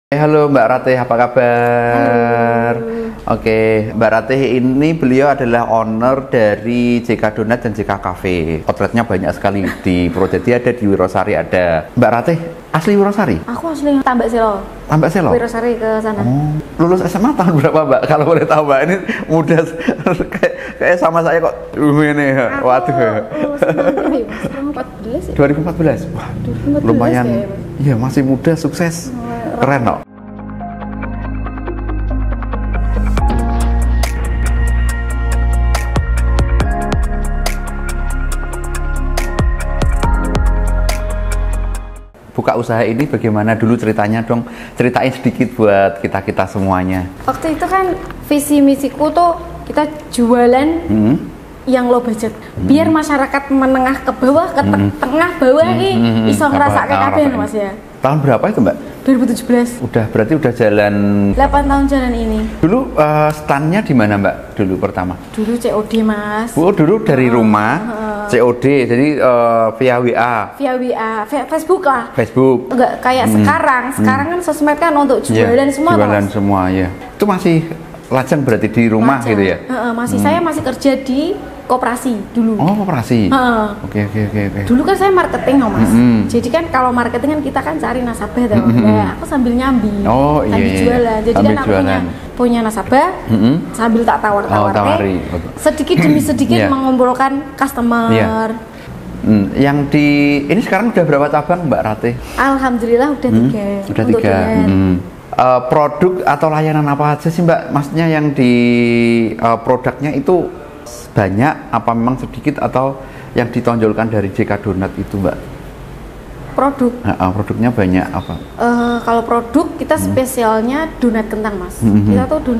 Halo Mbak Ratih, apa kabar? Halo. Oke, Mbak Ratih ini beliau adalah owner dari JK Donat dan JK Cafe. Outletnya banyak sekali di Purwodadi, ada di Wirosari ada. Mbak Ratih asli Wirosari? Aku asli Tambak Selo. Tambak Selo? Wirosari ke sana. Oh, lulus SMA tahun berapa Mbak? Kalau boleh tahu Mbak, ini muda kayak sama saya kok. Ini, waduh. Lulus nanti, Mas. 2014 ya? 2014? Wah, 2014 lumayan. ya, Iya, masih muda, sukses. Keren loh. Buka usaha ini bagaimana dulu ceritanya dong? Ceritain sedikit buat kita-kita semuanya. Waktu itu kan visi misiku tuh kita jualan yang low budget. Biar masyarakat menengah ke bawah, ke tengah bawah ini iso ngerasake kabeh Mas ya. Tahun berapa itu Mbak? 2017. Berarti udah jalan 8 tahun jalan ini. Dulu standnya di mana Mbak? Dulu pertama? Dulu COD Mas. Oh, dulu dari rumah COD, jadi via WA. Via WA, via Facebook lah. Facebook. Enggak kayak sekarang. Sekarang kan sosmed kan untuk jualan semua. Jualan Mas. semua ya. Itu masih lajang berarti di rumah Lajang. gitu ya? Masih saya masih kerja di koperasi dulu. Oh, koperasi. Oke. Dulu kan saya marketing loh Mas. Jadi kan kalau marketing kan kita kan cari nasabah tuh. Nah, aku sambil nyambi. Oh, iya. Sambil jualan. Jadi Sambil kan aku jualan. punya nasabah sambil tak tawar-tawar. Tawari. Sedikit demi sedikit Iya. mengumpulkan customer. Iya. Yang di ini sekarang udah berapa cabang Mbak Ratih? Alhamdulillah udah 3. Udah untuk 3. donat. Produk atau layanan apa aja sih Mbak? Maksudnya yang di produknya itu banyak apa memang sedikit atau yang ditonjolkan dari JK Donat itu Mbak? Produk. Produknya banyak apa? Kalau produk kita spesialnya donat kentang Mas. Kita tuh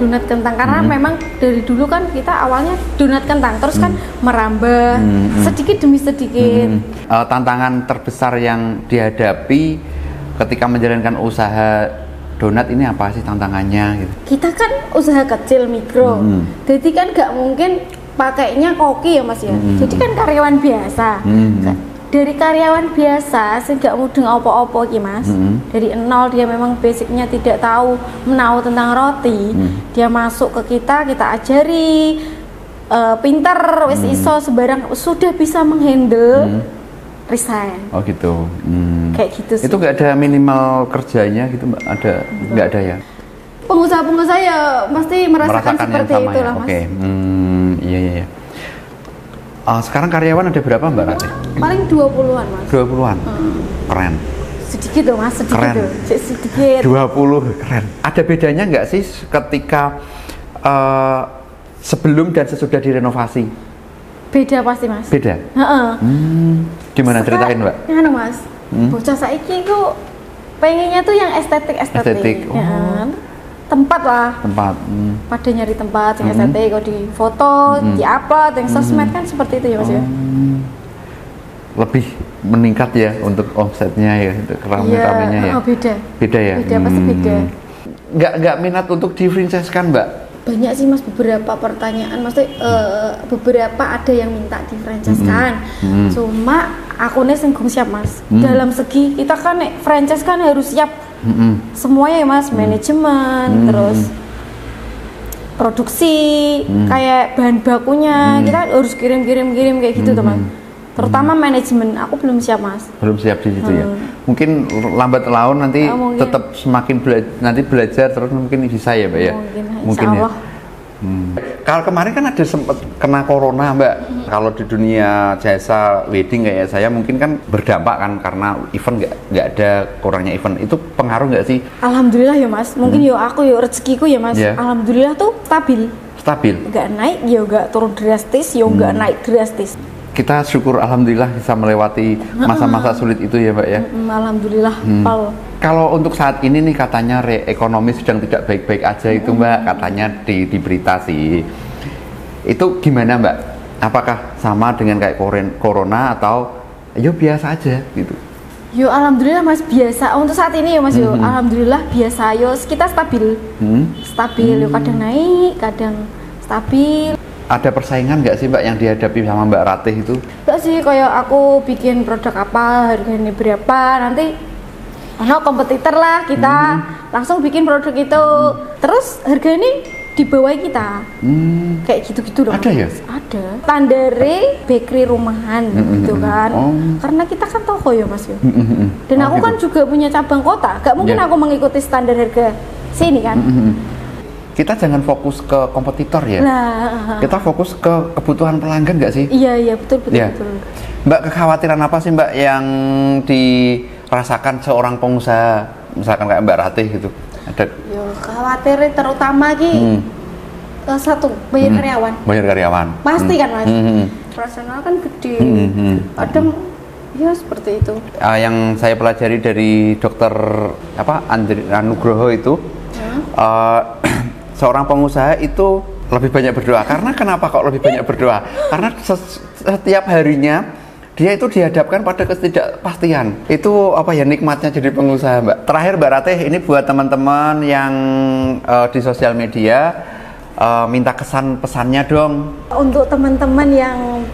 donat kentang karena memang dari dulu kan kita awalnya donat kentang terus kan merambah sedikit demi sedikit. Tantangan terbesar yang dihadapi ketika menjalankan usaha donat ini apa sih tantangannya gitu? Kita kan usaha kecil mikro. Jadi kan nggak mungkin pakainya koki ya Mas ya. Jadi kan karyawan biasa. Dari karyawan biasa sih nggak mudeng opo-opo ki Mas. Dari nol dia memang basicnya tidak tahu menahu tentang roti. Dia masuk ke kita ajari pinter wis iso sebarang sudah bisa menghandle resign. Oh gitu. Kayak gitu sih. Itu nggak ada minimal kerjanya gitu Mbak? Ada? Nggak ada ya? Pengusaha-pengusaha ya pasti merasakan seperti yang sama itu ya? lah Mas. Oke. Iya. Sekarang karyawan ada berapa Mbak Ratih? Paling 20-an Mas. 20-an? Keren. Sedikit loh Mas, sedikit Keren. loh. Sedikit. 20, keren. Ada bedanya nggak sih ketika sebelum dan sesudah direnovasi? Beda pasti Mas. Beda? Gimana ceritain Mbak? Anu Mas, bocah saiki ku pengennya tuh yang estetik. Ya, tempat lah. Pada nyari tempat yang estetik, kok di foto, di upload, yang sosmed kan seperti itu ya Mas ya. Lebih meningkat ya untuk omsetnya ya, untuk rame-ramenya ya. Beda. Beda ya. Beda pasti beda. Nggak minat untuk di-franchise-kan Mbak? Banyak sih Mas beberapa pertanyaan, maksudnya beberapa ada yang minta di franchise kan, cuma akunnya singgung siap Mas. Dalam segi kita kan franchise kan harus siap semuanya ya Mas, manajemen, terus produksi, kayak bahan bakunya kita harus kirim kayak gitu teman. Terutama manajemen, aku belum siap Mas. Belum siap di situ ya. Mungkin lambat laun nanti tetap semakin belajar terus mungkin bisa ya Mbak ya. Mungkin ya. Kalau kemarin kan ada sempat kena corona Mbak. Kalau di dunia jasa wedding kayak saya mungkin kan berdampak kan karena event nggak ada, kurangnya event. Itu pengaruh nggak sih? Alhamdulillah ya Mas. Mungkin aku rezekiku ya Mas. Alhamdulillah tuh stabil. Nggak naik ya nggak turun drastis, ya nggak naik drastis. Kita syukur alhamdulillah bisa melewati masa-masa sulit itu ya Mbak ya. Alhamdulillah. Kalau untuk saat ini nih katanya ekonomi sedang tidak baik-baik aja itu Mbak, katanya di berita sih. Itu gimana Mbak? Apakah sama dengan kayak corona atau yo biasa aja gitu? Yo alhamdulillah Mas biasa untuk saat ini ya Mas yo. Alhamdulillah biasa yo kita stabil. Stabil yo kadang naik, kadang stabil. Ada persaingan nggak sih Mbak yang dihadapi sama Mbak Ratih itu? Enggak sih, kayak aku bikin produk apa, harganya berapa, nanti kompetitor lah kita langsung bikin produk itu. Terus harganya di bawah kita. Kayak gitu-gitu dong. Ada ya? Ada. Standare bakery rumahan gitu kan. Karena kita kan toko ya Mas ya. Dan aku kan juga punya cabang kota. Gak mungkin aku mengikuti standar harga sini kan. Kita jangan fokus ke kompetitor ya. Nah, kita fokus ke kebutuhan pelanggan nggak sih? Iya betul. Mbak, kekhawatiran apa sih Mbak yang dirasakan seorang pengusaha, misalkan kayak Mbak Ratih gitu? Ada? Yo khawatir terutama satu bayar karyawan. Bayar karyawan. Pasti kan Mas. Operasional kan gede. Ada ya seperti itu. Yang saya pelajari dari dokter Andri Nugroho itu. Seorang pengusaha itu lebih banyak berdoa. Karena kenapa kok lebih banyak berdoa? Karena setiap harinya dia itu dihadapkan pada ketidakpastian. Itu nikmatnya jadi pengusaha, Mbak. Terakhir Mbak Ratih, ini buat teman-teman yang di sosial media, minta pesannya dong. Untuk teman-teman yang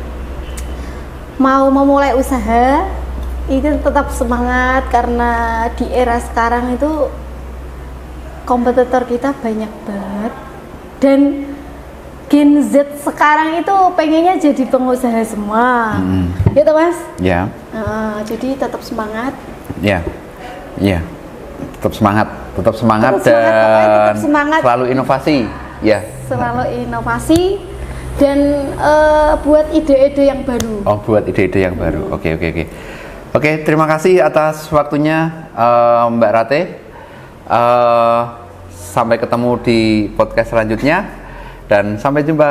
mau memulai usaha, itu tetap semangat karena di era sekarang itu kompetitor kita banyak banget dan Gen Z sekarang itu pengennya jadi pengusaha semua, gitu Mas? Ya. Jadi tetap semangat. Ya, tetap semangat dan selalu inovasi. Ya. Selalu inovasi dan buat ide-ide yang baru. Oh, buat ide-ide yang baru. Oke. Oke, terima kasih atas waktunya Mbak Ratih. Sampai ketemu di podcast selanjutnya dan sampai jumpa.